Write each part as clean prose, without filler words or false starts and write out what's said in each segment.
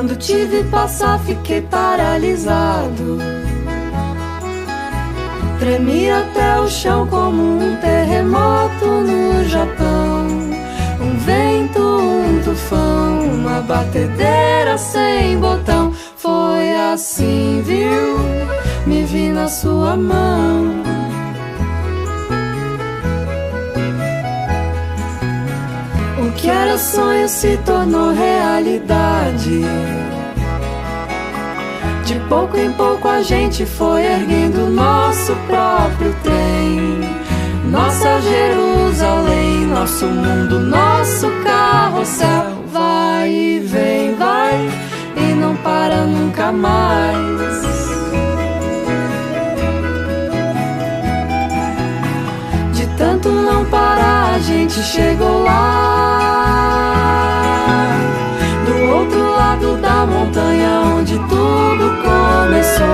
Quando te vi passar, fiquei paralisado. Tremi até o chão como um terremoto no Japão. Um vento, um tufão, uma batedeira sem botão. Foi assim, viu? Me vi na sua mão. O que era sonho se tornou realidade. De pouco em pouco a gente foi erguendo nosso próprio trem. Nossa Jerusalém, nosso mundo, nosso carrossel. Vai e vem, vai e não para nunca mais. De tanto não parar a gente chegou lá, do outro lado da montanha onde tudo começou.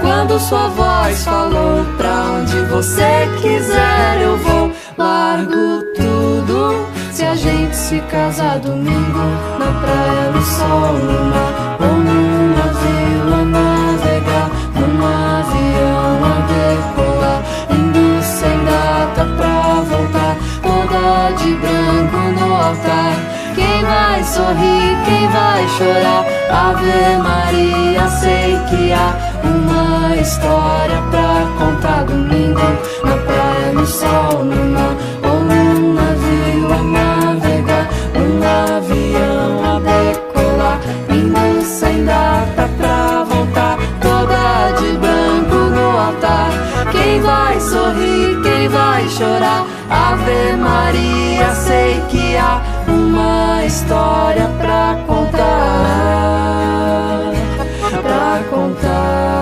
Quando sua voz falou, pra onde você quiser eu vou. Largo tudo se a gente se casar domingo, na praia, no sol, no mar, ou num navio a navegar, num avião a decolar, indo sem data pra voltar, toda de branco no altar. Quem vai sorrir, quem vai chorar? Ave Maria, sei que há uma história pra contar domingo, na praia, no sol, no mar, ou num navio a navegar, num avião a decolar, indo sem data pra voltar, toda de branco no altar. Quem vai sorrir, quem vai chorar? Ave Maria, sei que há uma história pra contar, pra contar.